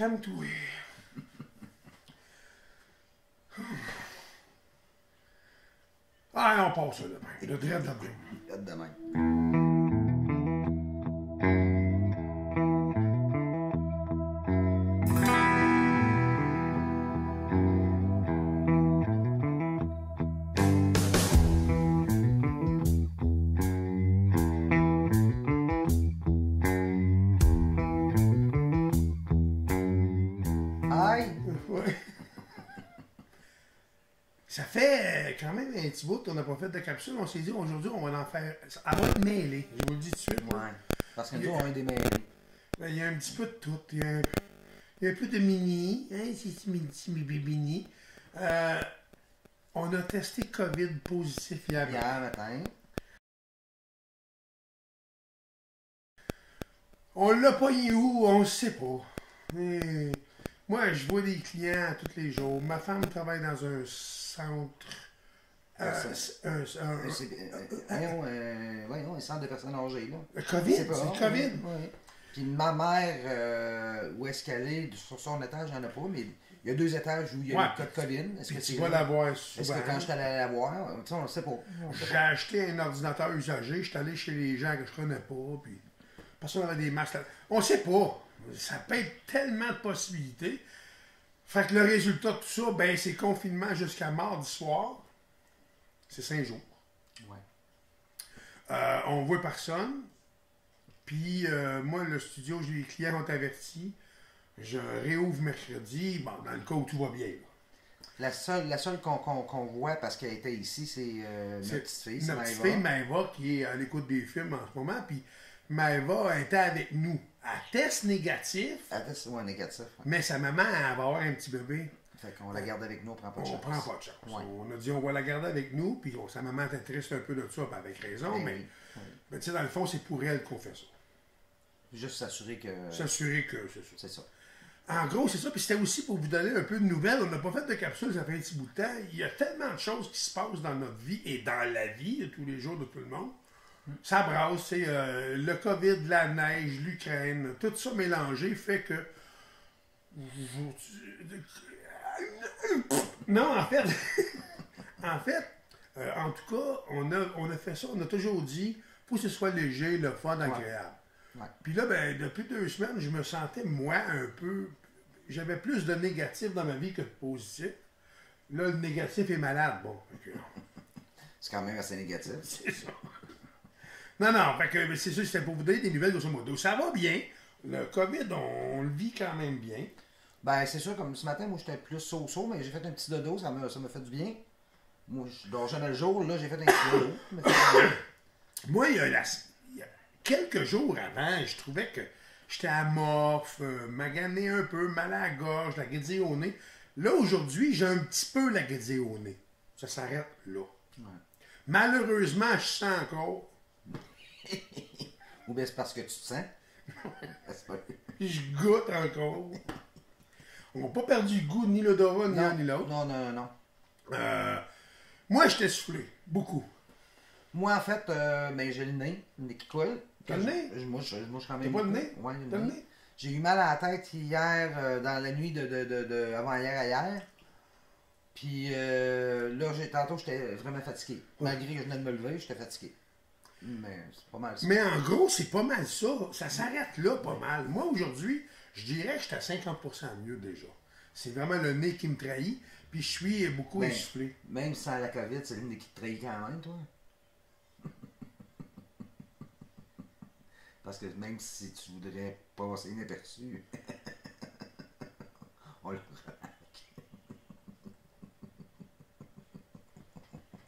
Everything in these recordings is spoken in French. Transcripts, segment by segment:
Calme-toi. Ah, on passe ça demain. Le dread demain. Hâte de même. Aïe! Ouais. Ça fait quand même un petit bout qu'on n'a pas fait de capsule. On s'est dit aujourd'hui, on va en faire. Elle va être mêlée, je vous le dis tout de suite. Ouais. Parce que nous, on a des mêlés. Il y a un petit peu de tout. Il y a un peu de mini. Hein, c'est mini. On a testé COVID positif hier. Hier matin. On l'a pogné où? On ne sait pas. Mais moi, je vois des clients tous les jours. Ma femme travaille dans un centre. Voyons, un centre de personnes âgées, là. Le COVID? C'est pas C'est le grave, COVID? oui. Puis ma mère, où est-ce qu'elle est, sur son étage, il n'y en a pas, mais il y a 2 étages où il y a Ouais. le cas de COVID. Est-ce Puis que tu c'est vas là? la voir Est-ce souvent. que quand je suis allé la voir, tu sais, on ne sait pas. J'ai acheté un ordinateur usagé, je suis allé chez les gens que je connais pas, puis personne n'avait des masques. On ne sait pas. Ça peut être tellement de possibilités. Fait que le résultat de tout ça, ben c'est confinement jusqu'à mardi soir. C'est 5 jours. Ouais. On voit personne. Puis moi, le studio, les clients ont averti. Je réouvre mercredi. Bon, dans le cas où tout va bien. Là. La seule qu'on voit, parce qu'elle était ici, c'est notre petite fille, c'est Notre petite Maëva. fille, Maëva, qui est à l'écoute des films en ce moment. Puis Maëva était avec nous. À test négatif, Attends, c'est négatif. Ouais. mais sa maman, elle va avoir un petit bébé. Fait qu'on la garde avec nous, on prend pas de On chance. prend pas de chance. Ouais. On a dit on va la garder avec nous, puis sa maman était triste un peu de ça, puis avec raison, Ben mais, oui, oui. mais tu sais, dans le fond, c'est pour elle qu'on fait ça. Juste s'assurer que. S'assurer que c'est ça. C'est ça. En gros, c'est ça. Puis c'était aussi pour vous donner un peu de nouvelles. On n'a pas fait de capsule, ça fait un petit bout de temps. Il y a tellement de choses qui se passent dans notre vie et dans la vie de tous les jours de tout le monde. Ça brasse, c'est le COVID, la neige, l'Ukraine, tout ça mélangé fait que. Non, en fait, en tout cas, on a fait ça, on a toujours dit, faut que ce soit léger, le fun, agréable. Ouais. Puis là, ben, depuis 2 semaines, je me sentais, moi, un peu. J'avais plus de négatif dans ma vie que de positif. Là, le négatif est malade. Bon, fait que, C'est quand même assez négatif. c'est ça. Non, fait que c'est ça, c'était pour vous donner des nouvelles grosso modo. Ça va bien. Le COVID, on le vit quand même bien. Ben, c'est sûr, comme ce matin, moi, j'étais plus so-so, mais j'ai fait un petit dodo, ça m'a fait du bien. Moi, je dors jamais le jour, là, j'ai fait un petit dodo. Ça m'a fait du bien. Moi, il y a quelques jours avant, je trouvais que j'étais amorphe, magané un peu, mal à la gorge, la guédille au nez. Là, aujourd'hui, j'ai un petit peu la guédille au nez. Ça s'arrête là. Ouais. Malheureusement, je sens encore. Ou bien c'est parce que tu te sens. C'est pas... Je goûte encore. On n'a pas perdu le goût, ni l'odorat, ni l'un ni l'autre. Non. Moi, j'étais soufflé. Beaucoup. Moi, en fait, ben, j'ai le nez qui coule. T'as le nez? Moi, je quand même. T'as pas le nez? Ouais, T'as le nez? J'ai eu mal à la tête hier, dans la nuit de avant-hier à hier. Puis là, tantôt, j'étais vraiment fatigué. Malgré que je venais de me lever, j'étais fatigué. Mais c'est pas mal ça. Mais en gros, c'est pas mal ça. Ça s'arrête là pas mal. Moi, aujourd'hui, je dirais que j'étais à 50% mieux déjà. C'est vraiment le nez qui me trahit. Puis je suis beaucoup Ben, essoufflé. Même sans la COVID, c'est le nez qui te trahit quand même, toi. Parce que même si tu voudrais passer inaperçu, on le remarque.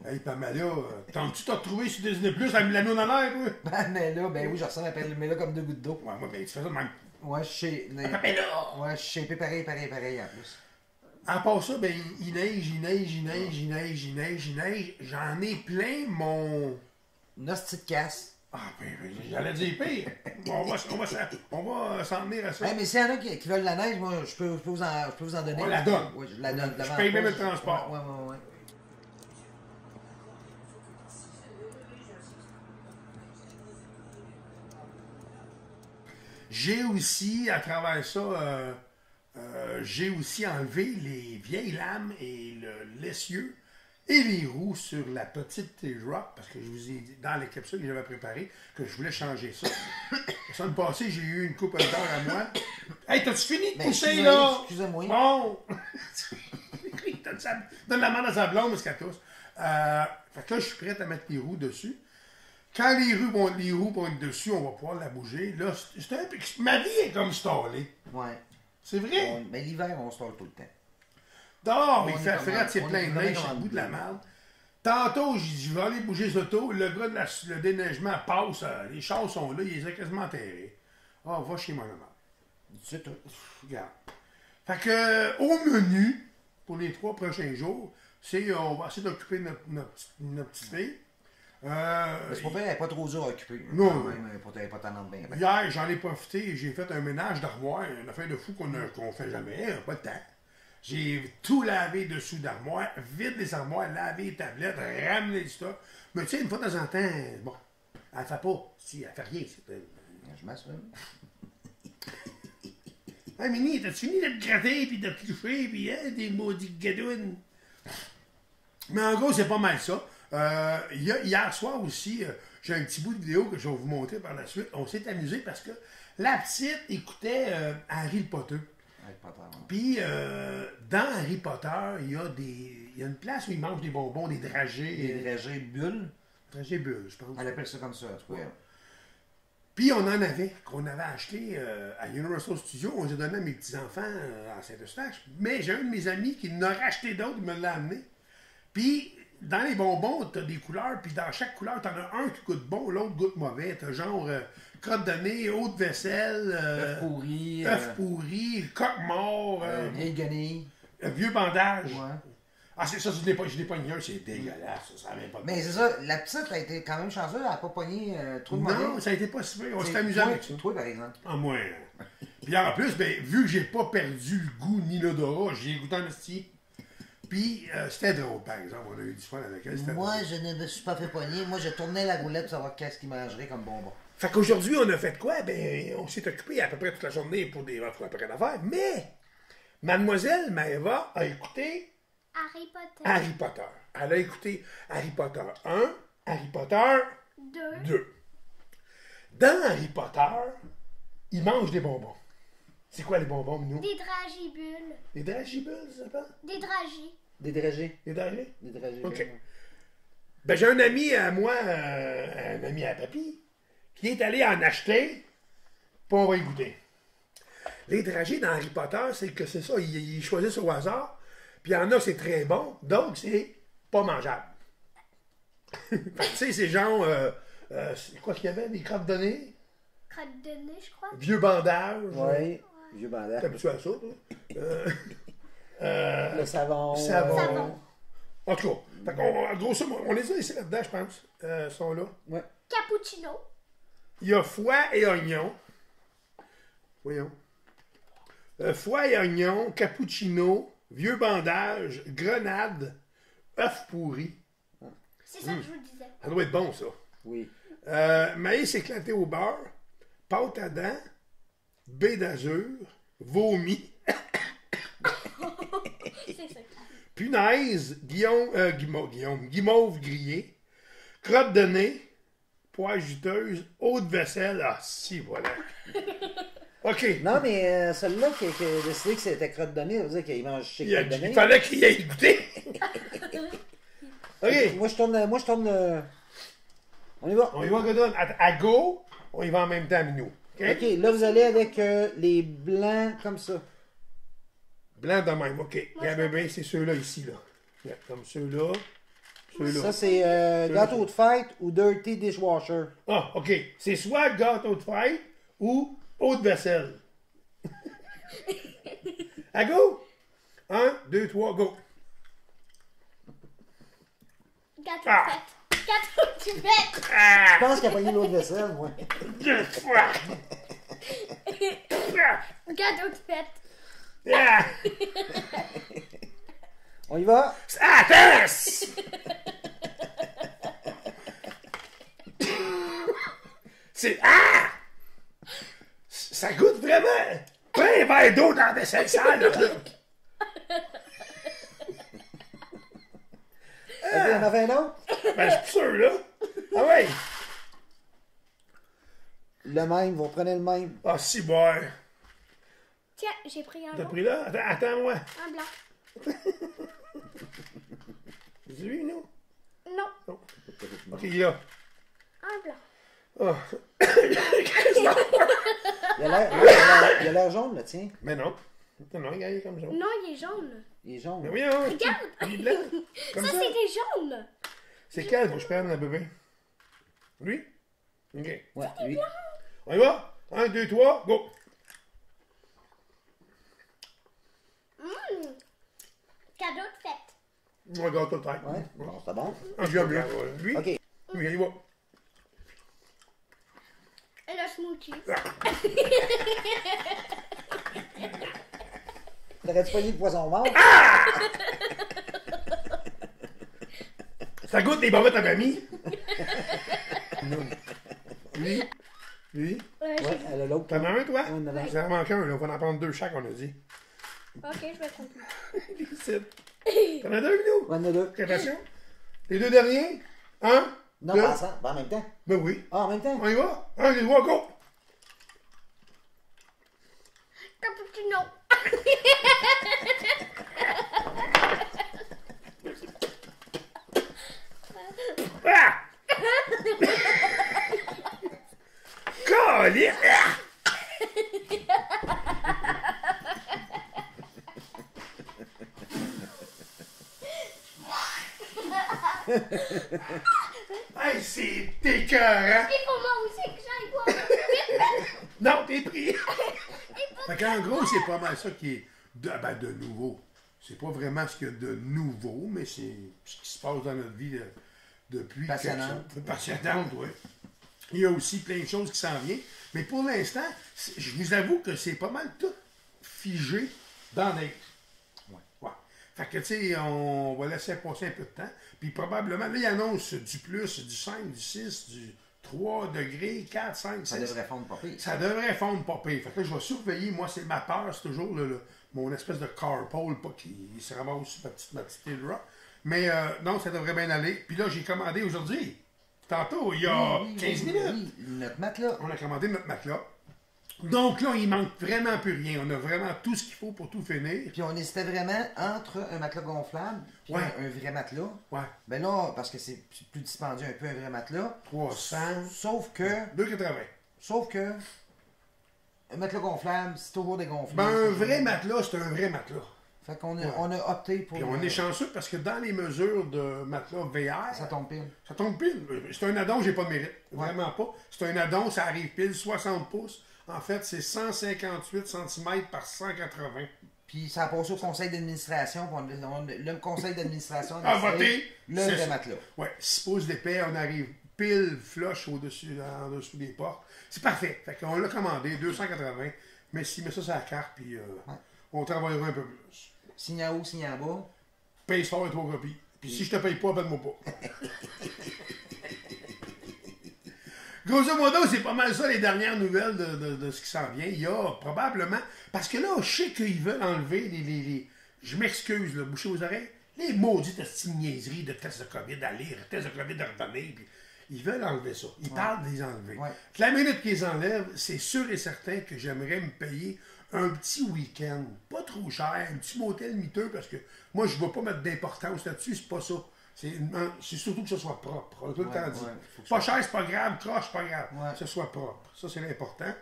Hey, Pamela, tu t'as retrouvé sur Disney Plus à Milano dans l'air, toi? Mais là, ben oui, je ressemble à mais là comme 2 gouttes d'eau. Ouais, moi, ben, tu fais ça de même. Ouais, je sais. Pamela! Ouais, je sais pareil en plus. À part ça, ben, il neige. J'en ai plein mon. Une hostie de casse. Ah, ben, j'allais dire pire. On va s'en venir à ça. Hey, mais s'il y en a qui veulent la neige, moi, je peux vous en donner. On la donne. Ouais, je la donne. Je paye même le transport. Ouais. J'ai aussi, à travers ça, J'ai aussi enlevé les vieilles lames et l'essieu et les roues sur la petite T-Rock, parce que je vous ai dit dans les capsules que j'avais préparées que je voulais changer ça. La semaine passée, j'ai eu une coupe d'heure à moi. Hey, t'as-tu fini de pousser, là? Excusez-moi. Bon! Donne la main à sa blonde, parce qu'elle tousse. Fait que là, je suis prêt à mettre les roues dessus. Quand les roues vont être dessus, on va pouvoir la bouger. Là, ma vie est comme stallée. Ouais. C'est vrai? Mais l'hiver, on sort tout le temps. Dehors, il fait frais, c'est on plein est de vraiment neige, c'est dans le le bout de la bleu. merde. Tantôt, j'ai dit, je vais aller bouger ce auto. Le gars de le déneigement passe, les chars sont là, il les a quasiment enterrés. Ah, va chez moi, maman. C'est tout. Regarde. Fait que, au menu, pour les 3 prochains jours, c'est on va essayer d'occuper notre petite fille. Mais c'est pas vrai, elle n'est pas trop dur à occuper. Non. Quand même, elle n'est pas tannante bien. Hier, j'en ai profité et j'ai fait un ménage d'armoire, une affaire de fou qu'on fait jamais, pas de temps. J'ai tout lavé dessous d'armoire, vide les armoires, lavé les tablettes, ramené le stock. Mais tu sais, une fois de temps en temps, bon, elle fait pas. Si, elle fait rien. Je m'assume. Hey, Mini, t'as-tu fini de te gratter, puis de te toucher, puis des maudits gadounes? Mais en gros, c'est pas mal ça. Hier soir aussi, j'ai un petit bout de vidéo que je vais vous montrer par la suite. On s'est amusé parce que la petite écoutait Harry Potter. Puis, dans Harry Potter, il y a une place où ils mangent des bonbons, des dragées. Des dragées bulles. Dragées bulles, je pense. Elle appelle ça comme ça, en tout cas. Puis, on en avait, qu'on avait acheté à Universal Studios. On les a donné à mes petits-enfants à Saint-Eustache. Mais j'ai un de mes amis qui en a racheté d'autres, il me l'a amené. Puis, dans les bonbons, t'as des couleurs, puis dans chaque couleur, t'en as un qui goûte bon, l'autre goûte mauvais. T'as genre crotte de nez, eau de vaisselle, œuf pourri, coq mort, vieille guenille. vieux bandage. Ouais. Ah, c'est ça, je l'ai pogné un, c'est dégueulasse, ça n'avait pas de Mais c'est ça, la petite a été quand même chanceuse, elle n'a pas pogné trop de mauvais. Non, ça a été pas si bien, on s'est amusé avec ça. Toi, par exemple. En moins. Puis en plus, ben, vu que j'ai pas perdu le goût ni l'odorat, j'ai goûté en esti. Puis c'était drôle, par exemple, on a eu du fun avec elle. Moi, je ne me suis pas fait pogner. Moi, je tournais la roulette pour savoir qu'est-ce qu'il mangerait comme bonbon. Fait qu'aujourd'hui, on a fait quoi? Ben, on s'est occupé à peu près toute la journée pour des rencontres après d'affaires, mais Mademoiselle Maëva a écouté Harry Potter. Elle a écouté Harry Potter 1, Harry Potter 2. Dans Harry Potter, il mange des bonbons. C'est quoi les bonbons, nous? Des dragibules. Des dragibules, ça s'appelle? Des dragis. Des dragées. Des dragées? Des dragées. OK. Ben, j'ai un ami à moi, un ami à papy, qui est allé en acheter, puis on va y goûter. Les dragées dans Harry Potter, c'est que c'est ça, ils choisissent au hasard, puis il y en a, c'est très bon, d'autres, c'est pas mangeable. Fait que, tu sais, c'est genre, c'est quoi qu'il y avait, des crottes de nez? Crotte de nez, je crois. Vieux bandage. Oui, vieux bandage. T'es habitué à ça, toi? Le savon. Savon. En tout cas, fait qu'on, grosso modo, on les a laissés là-dedans, je pense. Sont là. Ouais. Cappuccino. Il y a foie et oignon. Voyons. Foie et oignon, cappuccino, vieux bandage, grenade, œuf pourri. C'est ça que je vous disais. Ça doit être bon, ça. Oui. Maïs éclaté au beurre, pâte à dents, baie d'azur, vomi, C'est ça. punaise, guimauve grillé, crotte de nez, poire juteuse, eau de vaisselle. Ah, si, voilà. OK. Non, mais celui-là qui a décidé que c'était crotte de nez, ça veut dire qu'il mange chez crotte de nez. Il fallait qu'il y ait goûté. OK. Moi, je tourne. On y va. On y va, Godon. À go, on y va en même temps, Minou. OK? OK, là, vous allez avec les blancs comme ça. Blanc de même, OK. Regarde bien, c'est ceux-là ici, là. Regarde, comme ceux-là. Ceux-là. Ça, c'est gâteau de fête ou dirty dishwasher. Ah, OK. C'est soit gâteau de fête ou eau de vaisselle. À go! 1, 2, 3, go! Gâteau Ah. de fête. Gâteau de fête. Je pense qu'il a pogné l'eau de vaisselle, moi. 2 fois! Gâteau de fête. Ah! On y va. Attends! C'est... Ah! Ça goûte vraiment... Ben verres d'eau dans la vaisselle sale, là. Ok, on en fait un autre? Ben, je suis plus sûr, là. Ah ouais. Le même, vous reprenez le même. Ah, si, boy. Tiens, j'ai pris un T'as blanc. pris là? Attends-moi. Un blanc. C'est lui, nous? Non, Ok, il est là. un blanc. Oh. Il a l'air jaune, là, tiens. Mais non. Non, il est comme ça. Non, il est jaune. Il est jaune. Mais oui, hein. Regarde. Il est blanc. Comme Ça, ça. c'était jaune. C'est quel faut que je prenne, le bébé? Lui? Ok. Ouais, lui. On y va? 1, 2, 3, go! Cadeau de fête. On regarde tout le temps. Ouais, bon, c'est bon. Ah, j'aime bien. Lui? Ok. Lui, il y va. Et le smoothie. T'aurais-tu pogné le poisson mort? Ça goûte des bobettes à mamie? Lui? Lui? Ouais, elle a l'autre. T'en as un, toi? Ouais, on en a un. Ça en manque un, là. On va en prendre 2 chaque, on a dit. Ok, je vais compter. Ici. T'en as 2, nous? On en a deux. Attention. Les 2 derniers? 1, Non, 2. pas ensemble, pas en même temps. Ben oui. Ah, en même temps? On y va? 1, 2, 3, go! Cappuccino. Ah! Calique! Ah! Hey, c'est écœurant! Il faut moi aussi que j'aille voir. Non, t'es pris! Fait qu'en gros, c'est pas mal ça qui est de nouveau. C'est pas vraiment ce qu'il y a de nouveau, mais c'est ce qui se passe dans notre vie depuis. Passionnante. Passionnante, oui. Il y a aussi plein de choses qui s'en viennent. Mais pour l'instant, je vous avoue que c'est pas mal tout figé dans les. Ouais. Fait que, tu sais, on va laisser passer un peu de temps. Puis probablement, là, il annonce du plus, du 5, du 6, du 3 degrés, 4, 5, 6. Ça devrait fondre pas pire. Ça devrait fondre pas pire. Fait que là, je vais surveiller. Moi, c'est ma peur, c'est toujours mon espèce de carpole, pas qu'il se ramasse sur ma petite hill rock. Mais non, ça devrait bien aller. Puis là, j'ai commandé aujourd'hui. Tantôt, il y a 15 minutes. Oui, notre matelas. On a commandé notre matelas. Donc là, il manque vraiment plus rien. On a vraiment tout ce qu'il faut pour tout finir. Puis on hésitait vraiment entre un matelas gonflable et Ouais. un vrai matelas. Ouais. Ben là, parce que c'est plus dispendieux un peu un vrai matelas. 300, Sauf que, 2,80. un matelas gonflable, c'est toujours dégonflé. Ben, un vrai matelas, c'est un vrai matelas. Fait qu'on on a opté pour. Puis on est chanceux parce que dans les mesures de matelas VR, Ça tombe pile. ça tombe pile. C'est un addon, j'ai pas de mérite. Vraiment pas. C'est un addon, ça arrive pile 60 pouces. En fait, c'est 158 cm par 180. Puis ça a passé au conseil d'administration. Puis le conseil d'administration A décidé voté. le C'est vrai ça. matelas. Ouais, 6 pouces d'épais, on arrive pile flush en dessous des portes. C'est parfait. Fait qu'on l'a commandé, 280. Mais si met ça sur la carte, puis on travaillera un peu plus. Signe en haut, signe en bas. Paye fort et 3 copies. Puis si je te paye pas, appelle-moi pas. Grosso modo, c'est pas mal ça les dernières nouvelles de ce qui s'en vient. Il y a probablement. Parce que là, je sais qu'ils veulent enlever les je m'excuse, là, bouchez vos oreilles. Les maudites petites niaiseries de tests de COVID à lire, tests de COVID à revenir. Puis ils veulent enlever ça. Ils parlent de les enlever. Ouais. La minute qu'ils les enlèvent, c'est sûr et certain que j'aimerais me payer un petit week-end, pas trop cher, un petit motel miteux, parce que moi, je ne vais pas mettre d'importance là-dessus, c'est pas ça. C'est surtout que ce soit propre. On a tout le temps dit. faut que Pas cher, c'est pas grave, croche, c'est pas grave. Ouais. Que ce soit propre. Ça, c'est l'important.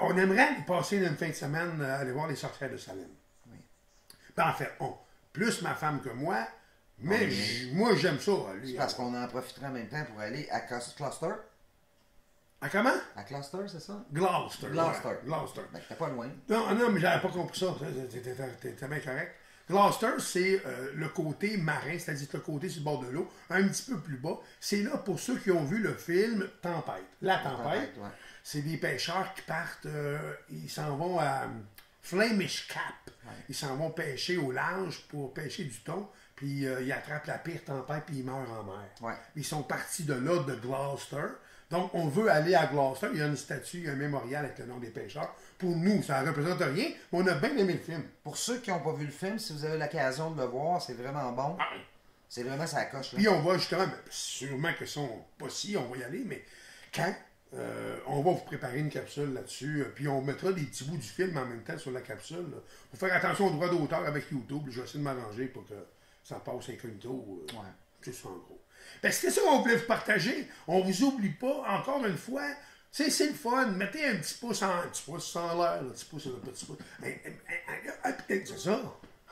On aimerait passer une fin de semaine à aller voir les sorcières de Salem. Oui. Ben, en fait, plus ma femme que moi, mais moi, j'aime ça. Aller, Parce qu'on en profiterait en même temps pour aller à Cluster. Ah, comment? À Cluster, c'est ça? Gloucester. Gloucester. Ouais, Gloucester. Ben, t'es pas loin. Non, mais j'avais pas compris ça. T'es bien correct. Gloucester, c'est le côté marin, c'est-à-dire le côté sur le bord de l'eau, un petit peu plus bas. C'est là pour ceux qui ont vu le film Tempête. La Tempête, ouais. c'est des pêcheurs qui partent, ils s'en vont à Flemish Cap. Ouais. Ils s'en vont pêcher au large pour pêcher du thon, puis ils attrapent la pire tempête, puis ils meurent en mer. Ouais. Ils sont partis de là, de Gloucester. Donc, on veut aller à Gloucester. Il y a une statue, il y a un mémorial avec le nom des pêcheurs. Pour nous, ça ne représente rien, mais on a bien aimé le film. Pour ceux qui n'ont pas vu le film, si vous avez l'occasion de le voir, c'est vraiment bon. Ah, C'est vraiment ça coche. Là. puis on va justement, sûrement que sont pas si, on va y aller, mais quand on va vous préparer une capsule là-dessus, puis on mettra des petits bouts du film en même temps sur la capsule. Là. Faut faire attention aux droits d'auteur avec YouTube. Je vais essayer de m'arranger pour que ça passe incognito. Ouais. C'est ça en gros. Ben, c'était ça qu'on voulait vous partager. On vous oublie pas, encore une fois. Tu sais, c'est le fun. Mettez un petit pouce en l'air, un petit pouce sur le petit pouce. C'est ça.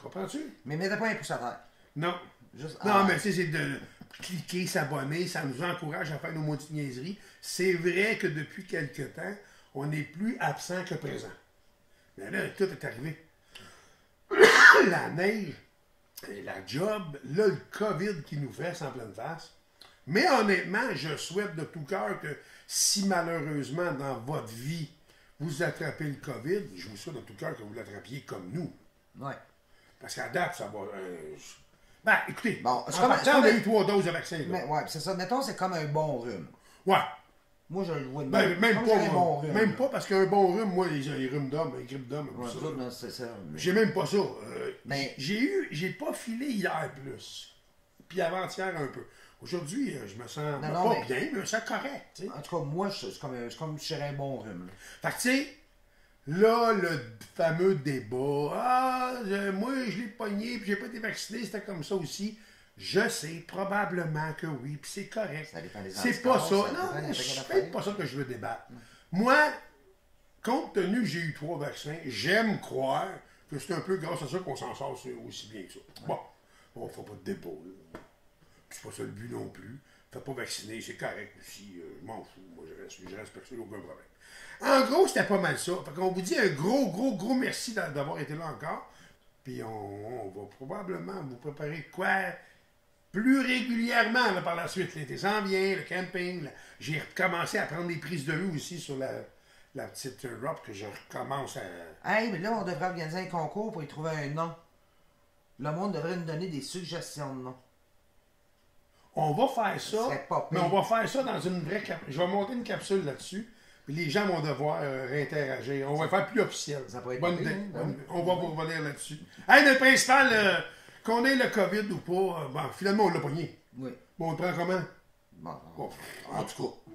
Comprends-tu? Mais mettez pas un pouce à terre. Non. Juste Non, mais tu sais, c'est de cliquer, s'abonner, ça nous encourage à faire nos maudites niaiseries. C'est vrai que depuis quelque temps, on est plus absent que présent. Mais là, tout est arrivé. La neige, la job, là, le COVID qui nous fait en pleine face. Mais honnêtement, je souhaite de tout cœur que si malheureusement dans votre vie, vous attrapez le COVID, je vous souhaite de tout cœur que vous l'attrapiez comme nous. Ouais. Parce qu'à date, ça va... Ben, écoutez, Bon, en partant, on a eu 3 doses de vaccin. Là. Mais, ouais, c'est ça. Mettons, c'est comme un bon rhume. Ouais. Moi, je le vois de Ben, même comme pas, un bon rhume. même pas, parce qu'un bon rhume, moi, les rhumes d'homme, les grippes d'homme, Ouais, ça, ça, non, c'est ça. j'ai même pas ça. Mais- J'ai pas filé hier plus. Puis avant-hier un peu. Aujourd'hui, je me sens Non, pas mais- bien, mais je me sens correct. Tu sais. En tout cas, moi, c'est comme si j'aurais un bon rhume. Là. Fait que, tu sais, là, le fameux débat, moi, je l'ai pogné, puis j'ai pas été vacciné, c'était comme ça aussi. Je sais, probablement que oui, puis c'est correct. Ça dépend des C'est pas ça. anticorps, ça dépend Non, de c'est quelle même affaire. pas ça que je veux débattre. Moi, compte tenu que j'ai eu 3 vaccins, j'aime croire que c'est un peu grâce à ça qu'on s'en sort aussi bien que ça. Bon, on ne fait pas de débat. Là. C'est pas ça le but non plus. Fais pas vacciner, c'est correct aussi. Je m'en fous. Moi, je respecte ça, aucun problème. En gros, c'était pas mal ça. Fait qu'on vous dit un gros merci d'avoir été là encore. Puis on va probablement vous préparer quoi plus régulièrement là, par la suite. L'été s'en vient, le camping. J'ai recommencé à prendre des prises de vue aussi sur la petite robe que je recommence à... Hey, mais là, on devrait organiser un concours pour y trouver un nom. Le monde devrait nous donner des suggestions de noms. On va faire ça, serait pas mais pire. on va faire ça dans une vraie capsule. Je vais monter une capsule là-dessus, puis les gens vont devoir réinteragir. On va le faire plus officiel. Ça peut être Bonne pas idée. pire, hein? Bonne idée. On va vous revenir là-dessus. Hey, le principal, qu'on ait le COVID ou pas, bon, finalement, on l'a pogné. Oui. Bon, on le prend comment? Bon, Bon, en tout cas,